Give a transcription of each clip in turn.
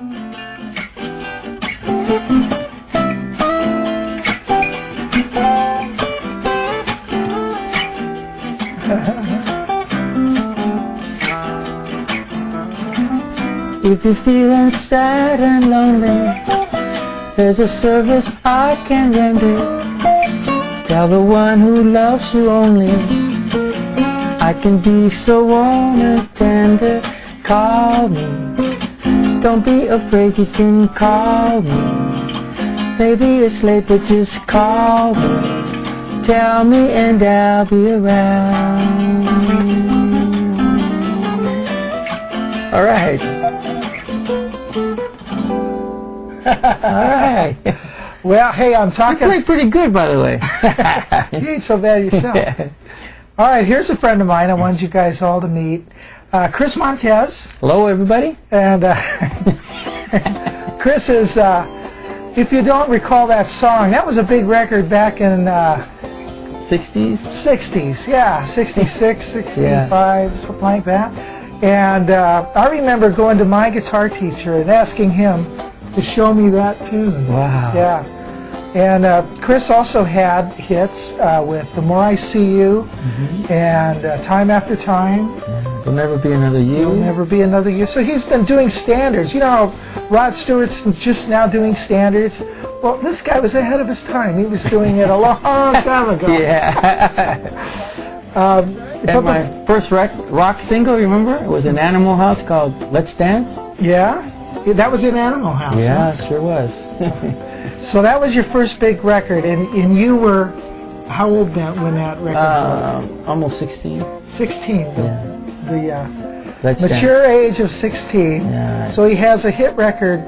If you're feeling sad and lonely, there's a service I can render. Tell the one who loves you only, I can be so warm and tender. Call me, don't be afraid, you can call me. Maybe it's late, but just call me. Tell me and I'll be around. All right. All right. Well, hey, I'm talking. You played pretty good, by the way. You ain't so bad yourself. All right, here's a friend of mine I wanted you guys all to meet. Chris Montez. Hello, everybody. And Chris is, if you don't recall that song, that was a big record back in 60s? 60s, yeah, 66, 65, Yeah. something like that. And I remember going to my guitar teacher and asking him to show me that tune. Wow. Yeah. And Chris also had hits with The More I See You, and Time After Time. There'll Never Be Another You. There'll Never Be Another You. So he's been doing standards. You know how Rod Stewart's just now doing standards? Well, this guy was ahead of his time. He was doing it a long time ago. Yeah. And my first rock single, remember? It was an Animal House called Let's Dance. Yeah? That was in Animal House. Yeah, huh? sure was. So that was your first big record, and you were how old when that record was? Almost 16. 16. The Let's mature Dance. age of 16. Yeah. So he has a hit record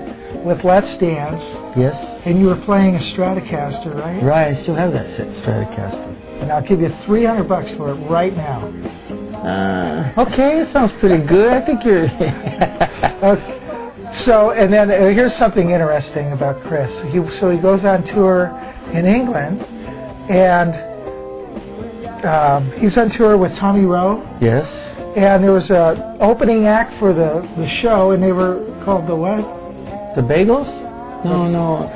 with Let's Dance. Yes. And you were playing a Stratocaster, right? Right, I still have that Stratocaster. And I'll give you $300 for it right now. Okay, it sounds pretty good. I think you're... So, and then here's something interesting about Chris. So he goes on tour in England, and he's on tour with Tommy Rowe. Yes. And there was a opening act for the show, and they were called the what? The Bagels? No.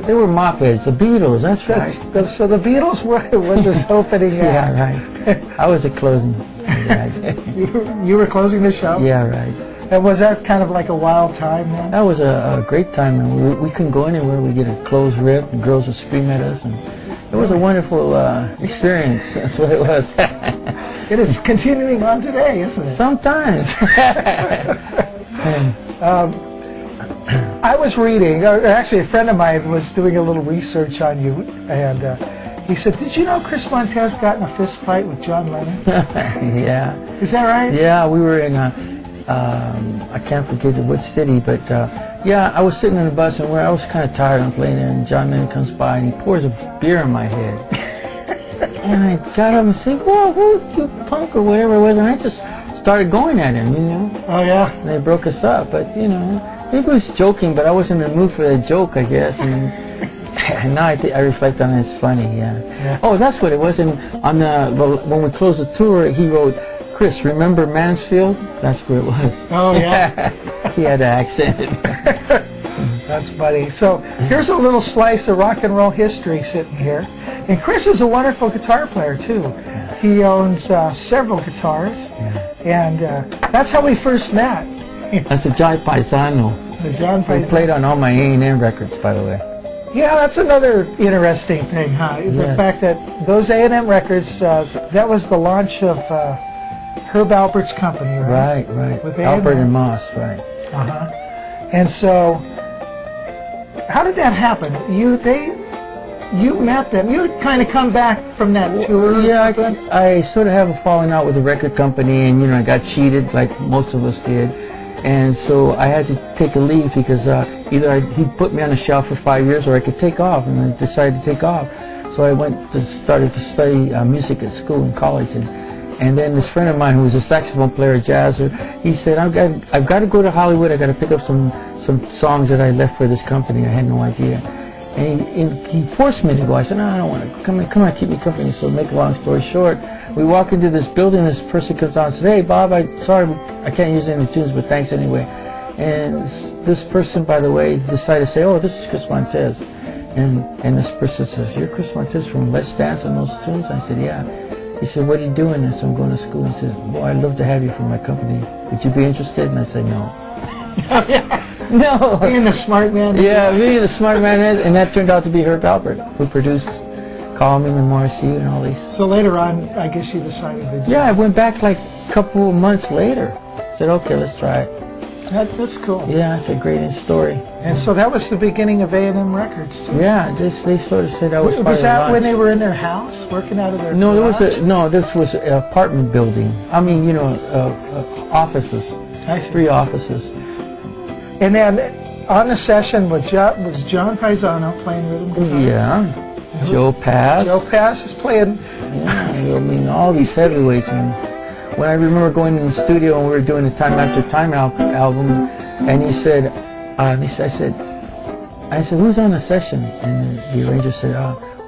They were mopheads, the Beatles, that's right. So the Beatles were this opening act. Yeah, right. I was at closing. You were closing the show? Yeah, right. And was that kind of like a wild time then? That was a great time, and we couldn't go anywhere. We get a closed rip, and girls would scream at us, and it was a wonderful experience. That's what it was. It is continuing on today, isn't it? Sometimes. I was reading, actually a friend of mine was doing a little research on you, and he said, did you know Chris Montez got in a fist fight with John Lennon? Yeah. Is that right? Yeah, we were in I can't forget which city, but yeah, I was sitting in the bus, and I was kind of tired. I was laying there, and John Lennon comes by, and he pours a beer in my head. And I got up and said, whoa, you punk, or whatever it was, and I just started going at him, you know. Oh, yeah? And they broke us up, but, you know, he was joking, but I wasn't in the mood for a joke, I guess. And now I reflect on it, it's funny, yeah. Oh, that's what it was. And when we closed the tour, he wrote, Chris, remember Mansfield? That's where it was. Oh, yeah? He had an accent. That's funny. So here's a little slice of rock and roll history sitting here. And Chris is a wonderful guitar player, too. Yeah. He owns several guitars. Yeah. And that's how we first met. That's the John Paisano. The John Paisano. He played on all my A&M records, by the way. Yeah, that's another interesting thing, huh? Yes. The fact that those A&M records, that was the launch of Herb Alpert's company, right? Right. With Albert and Moss, right. Uh-huh. And so, how did that happen? You met them. You had kind of come back from that tour. Yeah, I sort of have a falling out with the record company, and, you know, I got cheated like most of us did. And so I had to take a leave because either he put me on the shelf for 5 years or I could take off, and I decided to take off. So I started to study music at school in college, and then this friend of mine who was a saxophone player, a jazzer, he said, I've got to go to Hollywood, I've got to pick up some songs that I left for this company. I had no idea. And he forced me to go. I said, no, I don't want to. Come on, keep me company. So make a long story short, we walk into this building, this person comes down and says, hey, Bob, sorry, I can't use any tunes, but thanks anyway. And this person, by the way, decided to say, "Oh, this is Chris Montez," and this person says, "You're Chris Montez from Let's Dance and those tunes?" I said, "Yeah." He said, "What are you doing?" I said, "I'm going to school." He said, "Well, I'd love to have you for my company. Would you be interested?" And I said, "No." No. Being the smart man. Yeah, being the smart man, and that turned out to be Herb Alpert, who produced Call Me and Morrissey and all these. So later on, I guess you decided to do Yeah, I went back like a couple of months later. Said, "Okay, let's try it." That's cool. Yeah, it's a great story. And so that was the beginning of A&M Records, too. Yeah, they sort of said I was part Was of the that launch. when they were in their house, working out of their No, garage? this was an apartment building. I mean, offices. I see. 3 offices. And then on the session was John Paisano playing rhythm guitar. Yeah. Joe Pass. Joe Pass is playing. Yeah, I mean, all these heavyweights. And when I remember going in the studio and we were doing the Time After Time album, and he said, I said, "Who's on the session?" And the arranger said,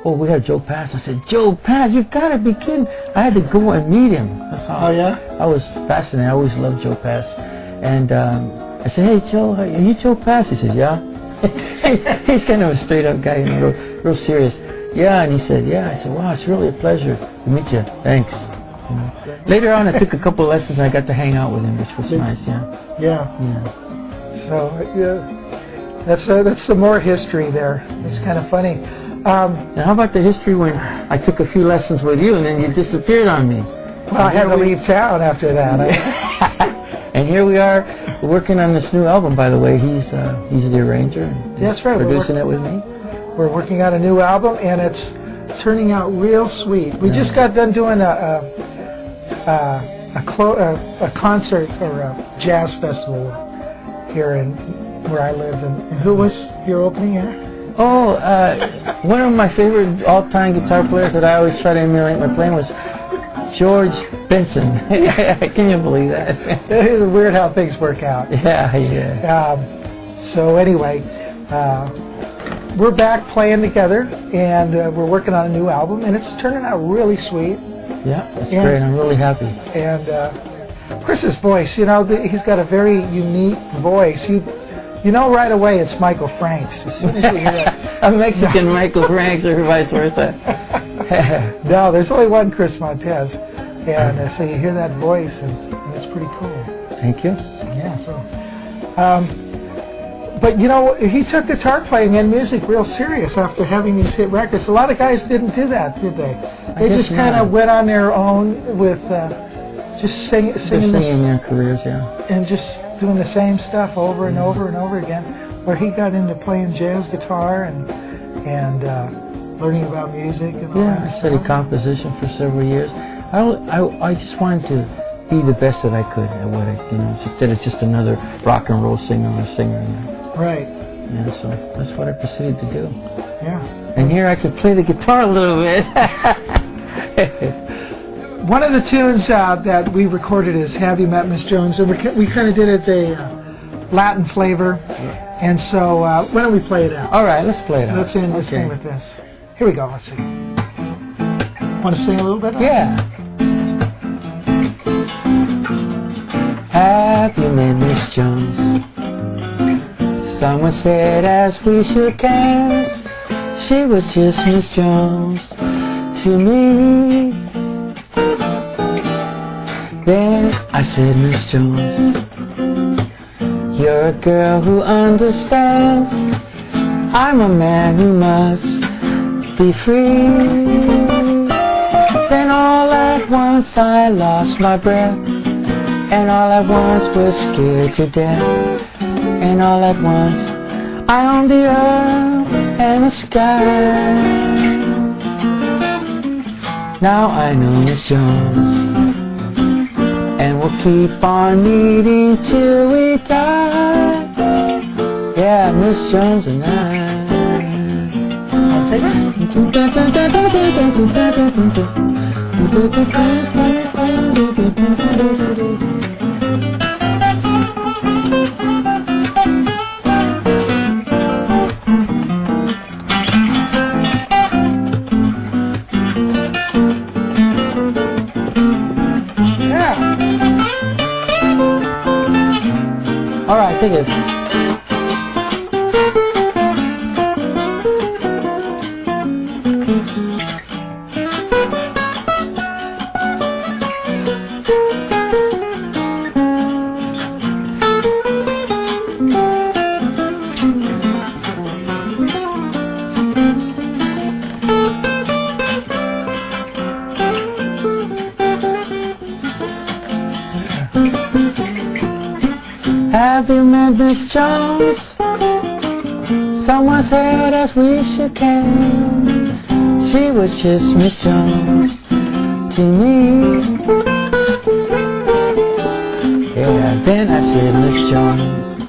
"Oh, we have Joe Pass." I said, "Joe Pass? You gotta be kidding!" I had to go and meet him. That's how. Oh yeah. I was fascinated. I always loved Joe Pass, and I said, "Hey Joe, are you Joe Pass?" He said, "Yeah." He's kind of a straight-up guy, real serious. "Yeah," and he said, "Yeah." I said, "Wow, it's really a pleasure to meet you. Thanks." Later on, I took a couple of lessons and I got to hang out with him, which was nice. Yeah. Yeah. Yeah. So that's some more history there. It's kind of funny. Now, how about the history when I took a few lessons with you and then you disappeared on me? Well, I had to leave town after that. And here we are working on this new album. By the way, he's the arranger. And That's right. Producing it with me. We're working on a new album, and it's turning out real sweet. We just got done doing a concert or a jazz festival here in where I live. And who was your opening act? Oh, one of my favorite all-time guitar players that I always try to emulate my playing was George Benson. Can you believe that? It's weird how things work out. Yeah. So anyway, we're back playing together, and we're working on a new album, and it's turning out really sweet. Yeah, that's great. I'm really happy. And Chris's voice, he's got a very unique voice. You know right away it's Michael Franks as soon as you hear it. A Mexican Michael Franks or vice versa. No, there's only one Chris Montez, and so you hear that voice, and it's pretty cool. Thank you. Yeah. So, but he took guitar playing and music real serious after having these hit records. A lot of guys didn't do that, did they? They just kind of went on their own with just singing their careers, yeah. and just doing the same stuff over and over and over again. Where he got into playing jazz guitar and learning about music and all that. I studied composition for several years. I just wanted to be the best that I could at what instead of just another rock and roll singer or singer. Right. Yeah, so that's what I proceeded to do. Yeah. And here I could play the guitar a little bit. One of the tunes that we recorded is "Have You Met Miss Jones?" and we kind of did it a Latin flavor. And so why don't we play it out? All right, let's play it out. Let's end this thing with this. Here we go. Let's see. Want to sing a little bit? Yeah. Have you met Miss Jones? Someone said as we shook hands, she was just Miss Jones to me. Then I said, "Miss Jones, you're a girl who understands. I'm a man who must be free." Then all at once I lost my breath, and all at once was scared to death. And all at once I owned the earth and the sky. Now I know Miss Jones, and we'll keep on meeting till we die. Yeah, Miss Jones and I. take it. Have you met Miss Jones? Someone said as we shook hands, she was just Miss Jones to me. Yeah, then I said, Miss Jones,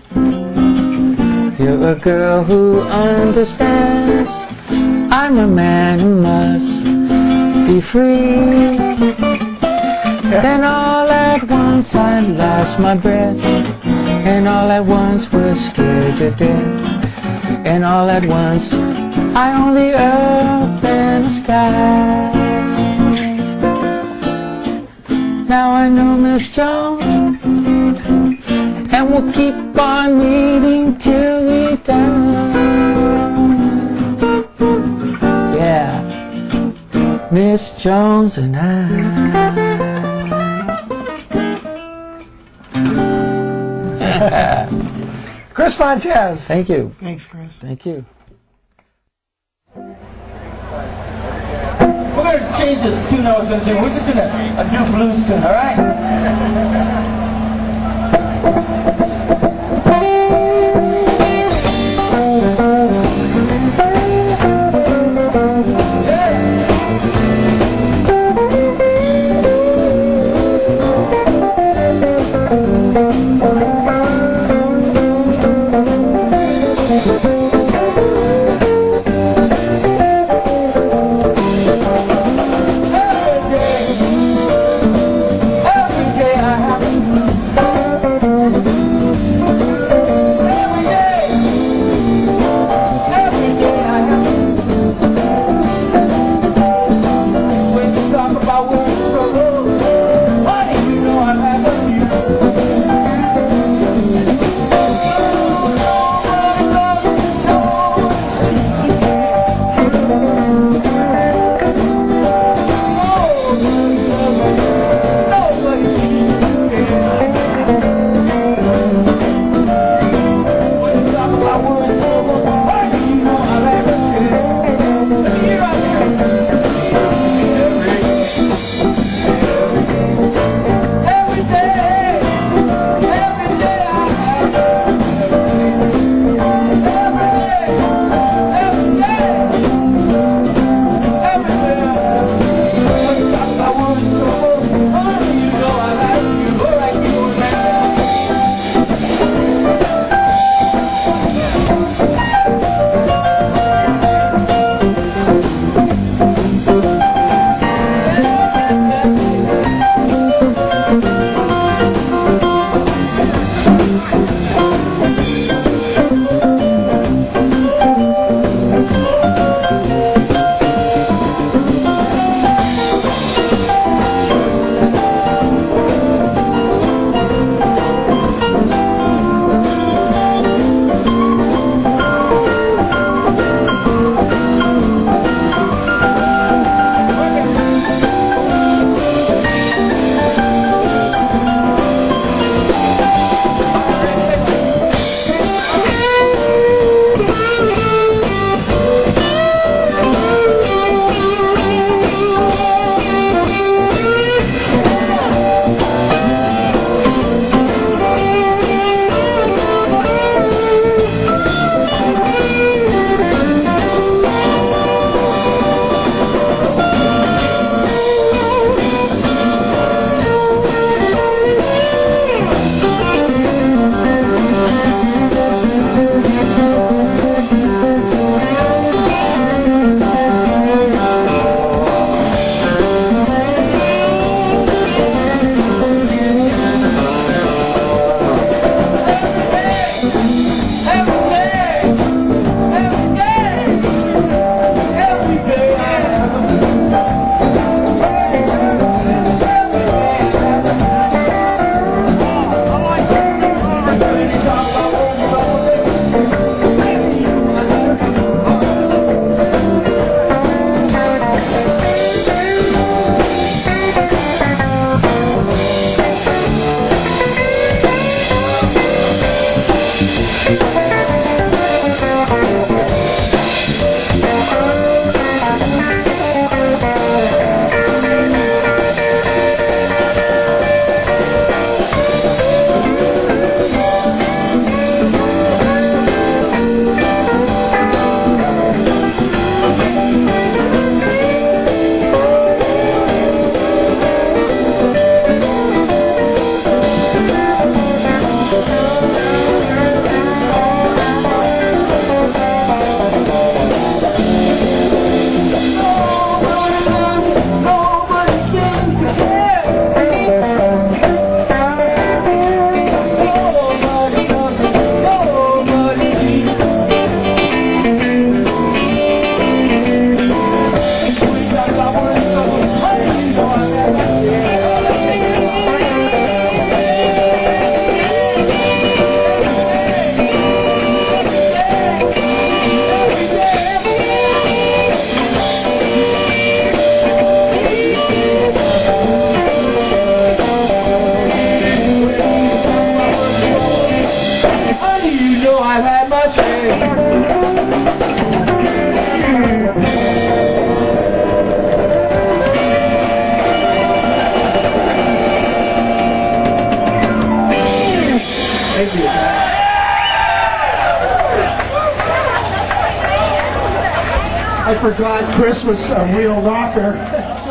you're a girl who understands. I'm a man who must be free. Then all at once I lost my breath, and all at once was scared to death, and all at once I only earth and the sky. Now I know Miss Jones, and we'll keep on meeting till we die. Yeah, Miss Jones and I. Chris Montez. Thank you. Thanks, Chris. Thank you. We're going to change the tune I was going to do. We're just going to do blues tune, all right? Every day I have I've had my share. Thank you. I forgot Chris was a real rocker.